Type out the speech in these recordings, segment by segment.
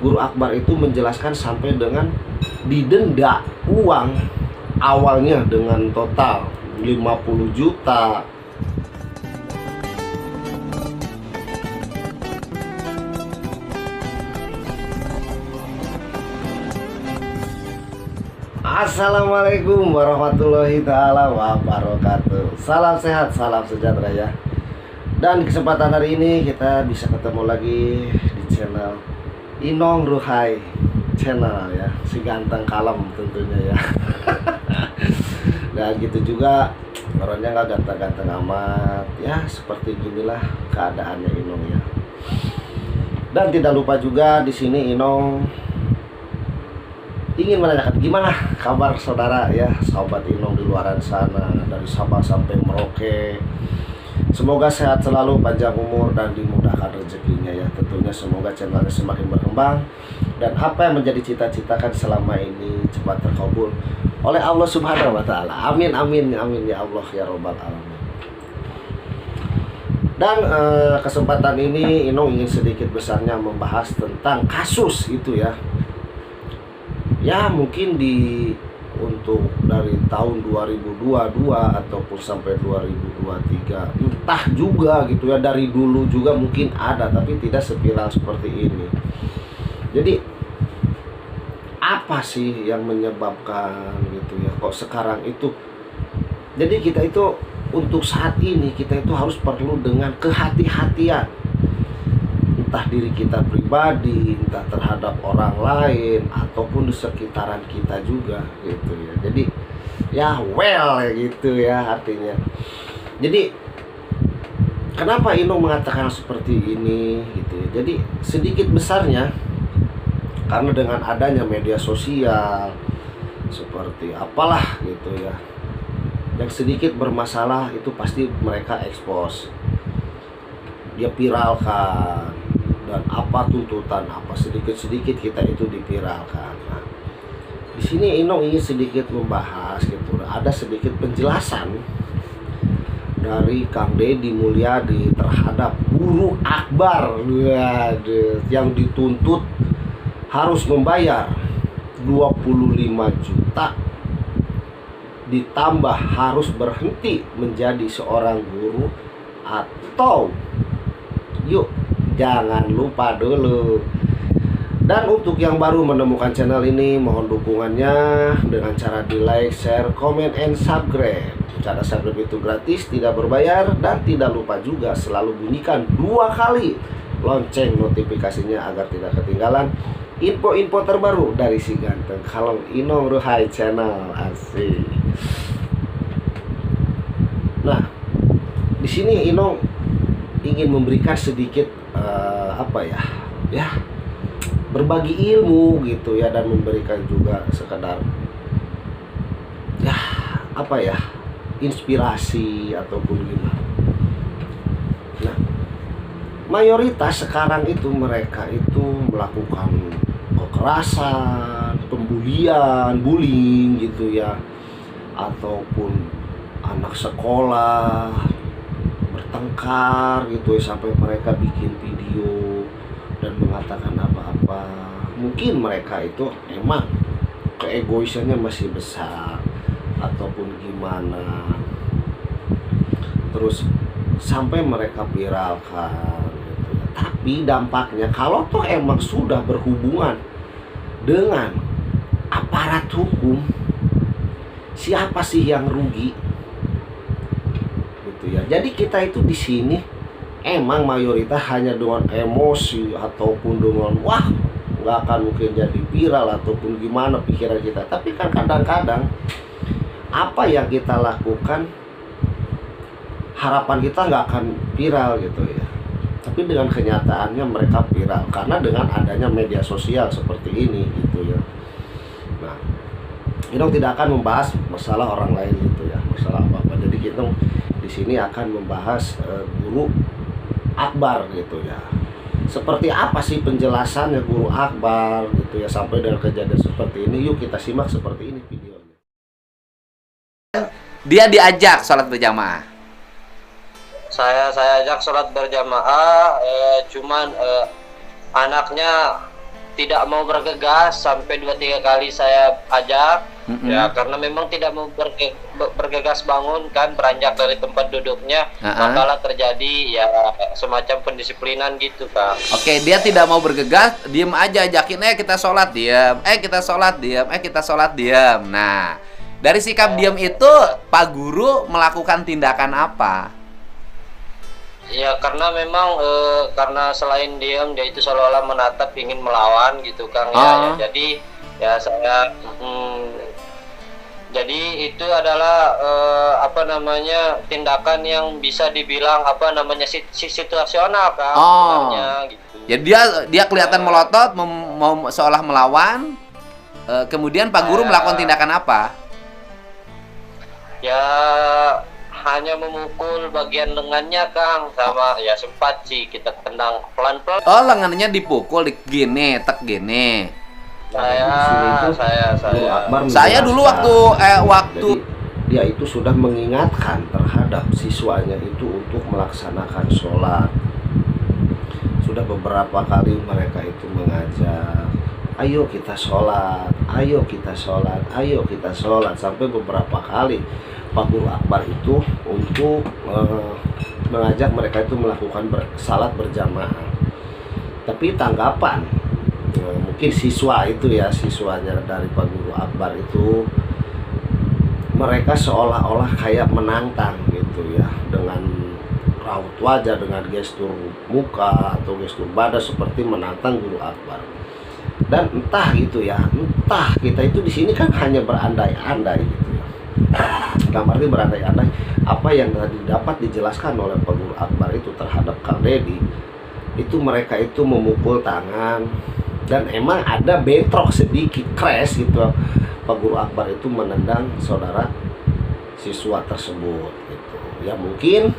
Guru Akbar itu menjelaskan sampai dengan didenda uang awalnya dengan total 50 juta. Assalamualaikum warahmatullahi taala wabarakatuh. Salam sehat, salam sejahtera ya. Dan di kesempatan hari ini kita bisa ketemu lagi di channel Inong Ruhai channel ya, si ganteng kalem tentunya ya. Dan gitu juga orangnya nggak ganteng-ganteng amat ya, seperti inilah keadaannya Inong ya. Dan tidak lupa juga di sini Inong ingin menanyakan gimana kabar saudara ya, sahabat Inong di luaran sana, dari Sabang sampai Merauke. Semoga sehat selalu, panjang umur, dan dimudahkan rezekinya ya. Tentunya semoga channelnya semakin berkembang, dan apa yang menjadi cita-citakan selama ini cepat terkabul oleh Allah Subhanahu wa Ta'ala. Amin, amin, amin ya Allah ya Robbal Alamin. Dan kesempatan ini Inong ingin sedikit besarnya membahas tentang kasus itu ya. Ya mungkin untuk dari tahun 2022 ataupun sampai 2023, entah juga gitu ya, dari dulu juga mungkin ada tapi tidak seviral seperti ini. Jadi apa sih yang menyebabkan gitu ya, kok sekarang itu? Jadi kita itu untuk saat ini kita itu harus perlu dengan kehati-hatian, entah diri kita pribadi, entah terhadap orang lain, ataupun di sekitaran kita juga gitu ya. Jadi ya gitu ya artinya. Jadi kenapa Inong mengatakan seperti ini gitu ya. Jadi sedikit besarnya karena dengan adanya media sosial seperti apalah gitu ya, yang sedikit bermasalah itu pasti mereka expose, dia viralkan, dan apa tuntutan apa sedikit-sedikit kita itu dipiralkan. Nah, di sini Inong ingin sedikit membahas gitu, ada sedikit penjelasan dari Kang Deddy Mulyadi terhadap Guru Akbar. Waduh, yang dituntut harus membayar 25 juta ditambah harus berhenti menjadi seorang guru, atau yuk jangan lupa dulu. Dan untuk yang baru menemukan channel ini, mohon dukungannya dengan cara di like, share, comment, and subscribe. Cara subscribe itu gratis, tidak berbayar, dan tidak lupa juga selalu bunyikan 2 kali lonceng notifikasinya agar tidak ketinggalan info-info terbaru dari si ganteng kalem Inong Ruhai channel. Asik. Nah, di sini Inong ingin memberikan sedikit berbagi ilmu gitu ya, dan memberikan juga sekedar inspirasi ataupun gimana. Nah, mayoritas sekarang itu mereka itu melakukan kekerasan, pembulian, bullying gitu ya, ataupun anak sekolah bertengkar gitu ya, sampai mereka bikin video dan mengatakan apa-apa. Mungkin mereka itu emang keegoisannya masih besar ataupun gimana, terus sampai mereka viralkan gitu ya. Tapi dampaknya kalau toh emang sudah berhubungan dengan aparat hukum, siapa sih yang rugi gitu ya. Jadi kita itu di sini emang mayoritas hanya dengan emosi ataupun dengan wah nggak akan mungkin jadi viral ataupun gimana pikiran kita. Tapi kan kadang-kadang apa yang kita lakukan harapan kita nggak akan viral gitu ya, tapi dengan kenyataannya mereka viral karena dengan adanya media sosial seperti ini gitu ya. Nah, Inong tidak akan membahas masalah orang lain gitu ya, masalah apa-apa. Jadi kita di sini akan membahas Guru Akbar gitu ya. Seperti apa sih penjelasannya Guru Akbar gitu ya, sampai dengan kejadian seperti ini. Yuk kita simak seperti ini videonya. Dia diajak sholat berjamaah. Saya ajak sholat berjamaah, cuman anaknya tidak mau bergegas sampai 2-3 kali saya ajak. Mm-mm. Ya, karena memang tidak mau bergegas bangun kan, beranjak dari tempat duduknya, makalah terjadi ya semacam pendisiplinan gitu, Kang. Oke, dia tidak mau bergegas, diem aja, ajakin kita sholat, diam. Kita sholat, diam. Kita sholat, diam. Nah, dari sikap diam itu Pak Guru melakukan tindakan apa? Ya, karena memang karena selain diam, dia itu seolah-olah menatap, ingin melawan gitu, Kang. Ya, jadi ya saya jadi itu adalah tindakan yang bisa dibilang situasional, Kang, sebenarnya gitu. Ya dia kelihatan melotot, mau seolah melawan. Kemudian Pak Guru melakukan tindakan apa? Ya, hanya memukul bagian lengannya, Kang, sama ya sempat sih kita tendang pelan-pelan. Oh, lengannya dipukul gini, tek gini. Saya dulu waktu Jadi, dia itu sudah mengingatkan terhadap siswanya itu untuk melaksanakan sholat. Sudah beberapa kali mereka itu mengajak, ayo kita sholat, ayo kita sholat, ayo kita sholat, sampai beberapa kali Pak Guru Akbar itu untuk mengajak mereka itu melakukan salat berjamaah. Tapi tanggapan mungkin siswa itu ya, siswanya dari Pak Guru Akbar itu, mereka seolah-olah kayak menantang gitu ya, dengan raut wajah, dengan gestur muka atau gestur badan seperti menantang Guru Akbar. Dan entah gitu ya, entah kita itu di sini kan hanya berandai-andai gitu ya. Dalam arti berandai-andai apa yang tadi dapat dijelaskan oleh Pak Guru Akbar itu terhadap Kang Deddy, itu mereka itu memukul tangan dan emang ada bentrok sedikit crash gitu. Pak Guru Akbar itu menendang saudara siswa tersebut gitu. Ya mungkin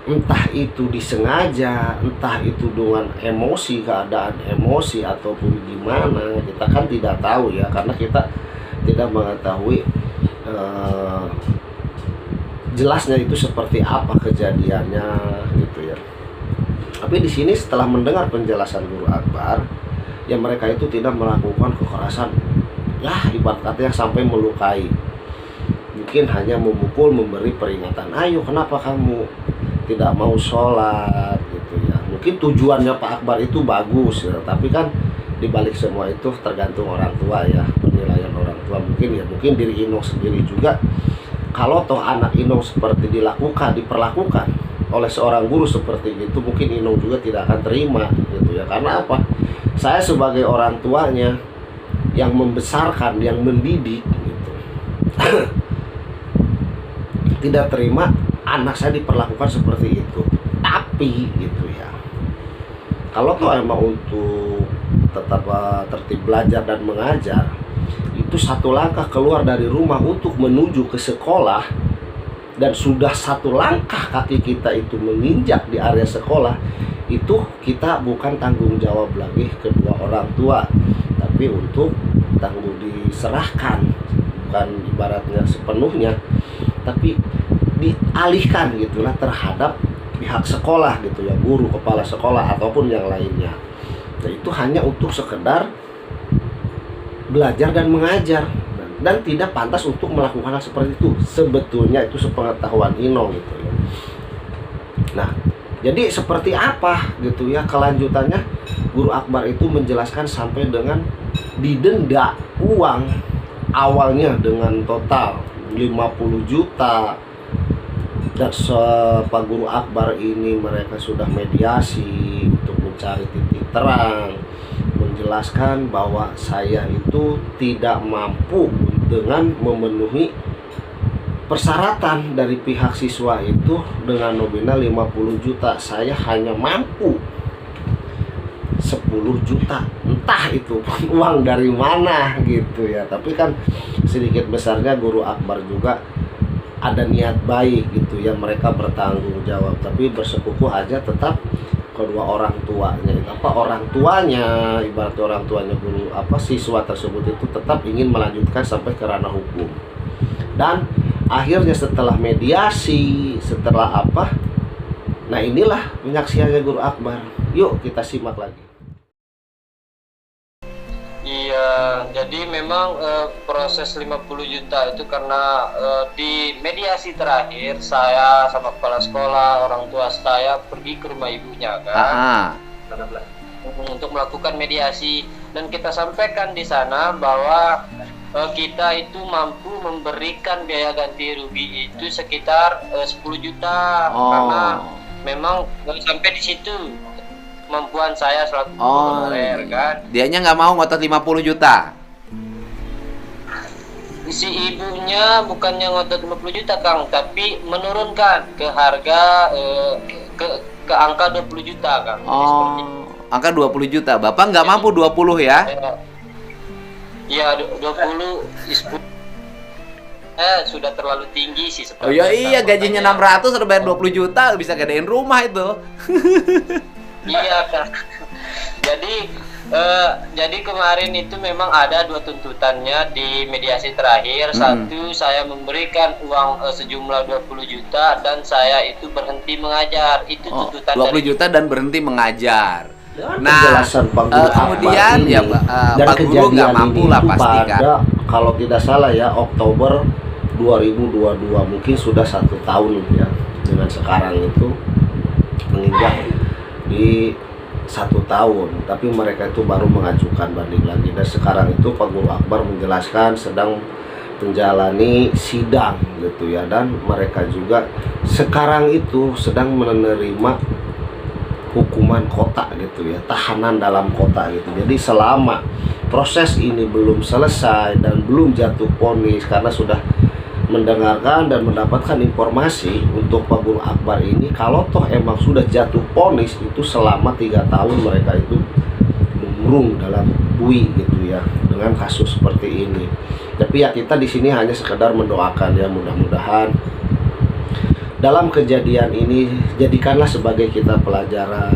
entah itu disengaja, entah itu dengan emosi, keadaan emosi ataupun gimana, kita kan tidak tahu ya, karena kita tidak mengetahui jelasnya itu seperti apa kejadiannya gitu ya. Tapi di sini setelah mendengar penjelasan Guru Akbar, ya mereka itu tidak melakukan kekerasan, ya ibarat katanya sampai melukai. Mungkin hanya memukul, memberi peringatan, ayo kenapa kamu tidak mau sholat gitu ya. Mungkin tujuannya Pak Akbar itu bagus ya, tapi kan dibalik semua itu tergantung orang tua ya, penilaian orang tua. Mungkin diri Inong sendiri juga, kalau toh anak Inong seperti diperlakukan oleh seorang guru seperti itu, mungkin Inong juga tidak akan terima gitu ya. Karena apa? Saya sebagai orang tuanya yang membesarkan, yang mendidik gitu, tidak terima anak saya diperlakukan seperti itu. Tapi gitu ya, kalau toh emang untuk tetap tertib belajar dan mengajar, itu satu langkah keluar dari rumah untuk menuju ke sekolah, dan sudah satu langkah kaki kita itu menginjak di area sekolah, itu kita bukan tanggung jawab lagi kedua orang tua, tapi untuk tanggung diserahkan, bukan ibaratnya sepenuhnya, tapi dialihkan gitulah terhadap pihak sekolah gitu ya, guru, kepala sekolah ataupun yang lainnya. Nah, itu hanya untuk sekedar belajar dan mengajar, dan tidak pantas untuk melakukan hal seperti itu. Sebetulnya itu sepengetahuan Inong gitu ya. Nah, jadi seperti apa gitu ya kelanjutannya, Guru Akbar itu menjelaskan sampai dengan didenda uang awalnya dengan total 50 juta. Dan Pak Guru Akbar ini mereka sudah mediasi untuk mencari titik terang, menjelaskan bahwa saya itu tidak mampu dengan memenuhi persyaratan dari pihak siswa itu dengan nominal 50 juta. Saya hanya mampu 10 juta, entah itu uang dari mana gitu ya. Tapi kan sedikit besarnya Guru Akbar juga ada niat baik gitu ya, mereka bertanggung jawab, tapi bersekukuh aja tetap kedua orang tuanya. Orang tuanya, ibarat orang tuanya guru siswa tersebut itu tetap ingin melanjutkan sampai ke ranah hukum. Dan akhirnya setelah mediasi, setelah nah inilah penyaksiannya Guru Akbar. Yuk kita simak lagi. jadi memang proses 50 juta itu karena di mediasi terakhir saya sama kepala sekolah, orang tua saya pergi ke rumah ibunya kan. Untuk melakukan mediasi, dan kita sampaikan di sana bahwa kita itu mampu memberikan biaya ganti rugi itu sekitar 10 juta karena memang sampai di situ kemampuan saya selaku honorer kan. Dianya nggak mau ngotot 50 juta. Si ibunya bukannya ngotot 50 juta Kang, tapi menurunkan ke harga ke angka 20 juta Kang. Angka 20 juta. Bapak nggak mampu 20 ya? Iya, 20 sudah terlalu tinggi sih seperti. Iya, gajinya 600 udah bayar 20 juta bisa gedein rumah itu. Iya Kang. Jadi kemarin itu memang ada dua tuntutannya di mediasi terakhir. Satu, saya memberikan uang sejumlah 20 juta dan saya itu berhenti mengajar. Itu tuntutan 20 juta dan berhenti mengajar. Nah, kemudian ya Pak Guru nggak mampu lah pasti kan. Kalau tidak salah ya Oktober 2022 mungkin sudah 1 tahun ya dengan sekarang itu menginjak di 1 tahun, tapi mereka itu baru mengajukan banding lagi. Dan sekarang itu Pak Guru Akbar menjelaskan sedang menjalani sidang gitu ya, dan mereka juga sekarang itu sedang menerima hukuman kota gitu ya, tahanan dalam kota gitu. Jadi selama proses ini belum selesai dan belum jatuh vonis, karena sudah mendengarkan dan mendapatkan informasi untuk Pak Guru Akbar ini, kalau toh emang sudah jatuh vonis itu selama 3 tahun mereka itu mengurung dalam bui gitu ya dengan kasus seperti ini. Tapi ya kita di sini hanya sekedar mendoakan ya, mudah-mudahan dalam kejadian ini jadikanlah sebagai kita pelajaran,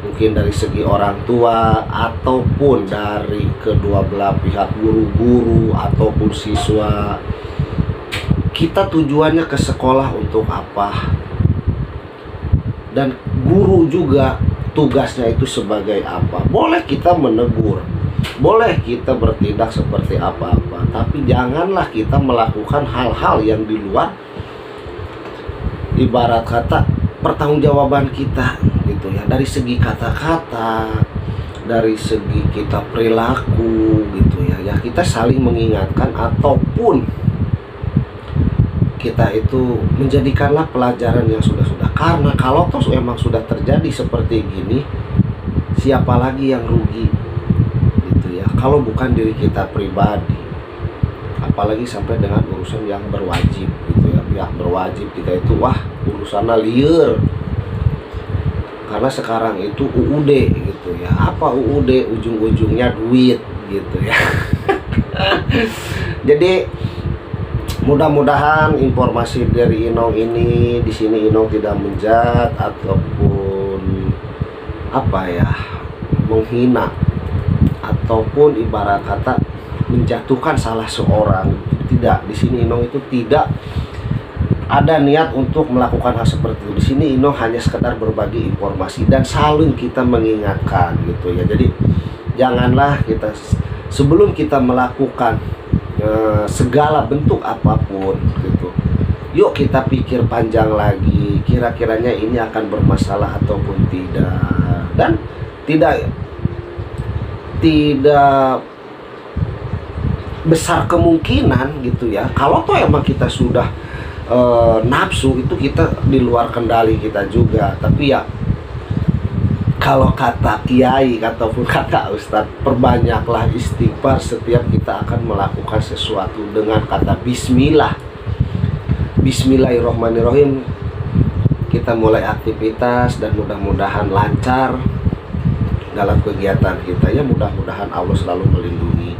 mungkin dari segi orang tua ataupun dari kedua belah pihak, guru-guru ataupun siswa. Kita tujuannya ke sekolah untuk apa? Dan guru juga tugasnya itu sebagai apa? Boleh kita menegur, boleh kita bertindak seperti apa-apa, tapi janganlah kita melakukan hal-hal yang di luar ibarat kata pertanggungjawaban kita gitu ya, dari segi kata-kata, dari segi kita perilaku gitu ya. Ya kita saling mengingatkan ataupun kita itu menjadikanlah pelajaran yang sudah-sudah. Karena kalau toh emang sudah terjadi seperti gini, siapa lagi yang rugi gitu ya, kalau bukan diri kita pribadi. Apalagi sampai dengan urusan yang berwajib gitu ya, pihak berwajib kita itu wah urusannya liar. Karena sekarang itu UUD gitu ya, apa UUD, ujung-ujungnya duit gitu ya. Jadi mudah-mudahan informasi dari Inong ini di sini Inong tidak menjat ataupun apa ya, menghina ataupun ibarat kata menjatuhkan salah seorang. Tidak, di sini Inong itu tidak ada niat untuk melakukan hal seperti itu. Di sini Inong hanya sekedar berbagi informasi dan saling kita mengingatkan gitu ya. Jadi janganlah kita sebelum kita melakukan segala bentuk apapun gitu, yuk kita pikir panjang lagi, kira-kiranya ini akan bermasalah ataupun tidak. Dan tidak besar kemungkinan gitu ya, kalau toh emang kita sudah nafsu, itu kita di luar kendali kita juga. Tapi ya kalau kata kiai ataupun kata ustadz, perbanyaklah istighfar setiap kita akan melakukan sesuatu dengan kata bismillah. Bismillahirrahmanirrahim kita mulai aktivitas dan mudah-mudahan lancar dalam kegiatan kita ya. Mudah-mudahan Allah selalu melindungi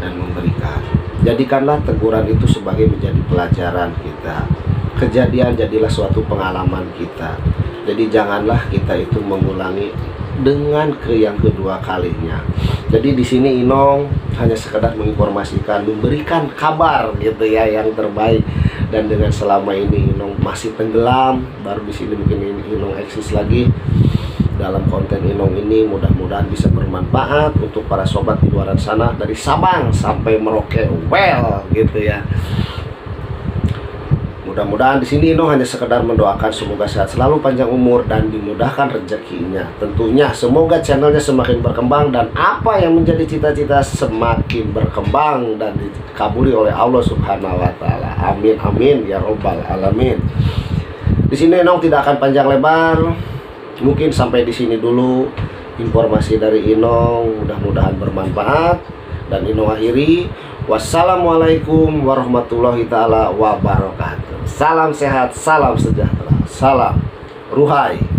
dan memberikan. Jadikanlah teguran itu sebagai menjadi pelajaran kita. Kejadian jadilah suatu pengalaman kita. Jadi janganlah kita itu mengulangi dengan yang kedua kalinya. Jadi di sini Inong hanya sekedar menginformasikan, memberikan kabar gitu ya yang terbaik. Dan dengan selama ini Inong masih tenggelam, baru di sini mungkin Inong eksis lagi dalam konten Inong ini mudah-mudahan bisa bermanfaat untuk para sobat di luar sana dari Sabang sampai Merauke well gitu ya. Mudah-mudahan di sini Inong hanya sekedar mendoakan semoga sehat selalu, panjang umur dan dimudahkan rezekinya. Tentunya semoga channelnya semakin berkembang dan apa yang menjadi cita-cita semakin berkembang dan dikabuli oleh Allah Subhanahu wa taala. Amin amin ya robbal alamin. Di sini Inong tidak akan panjang lebar. Mungkin sampai di sini dulu informasi dari Inong, mudah-mudahan bermanfaat dan Inong akhiri. Wassalamualaikum warahmatullahi taala wabarakatuh. Salam sehat, salam sejahtera, salam Ruhai.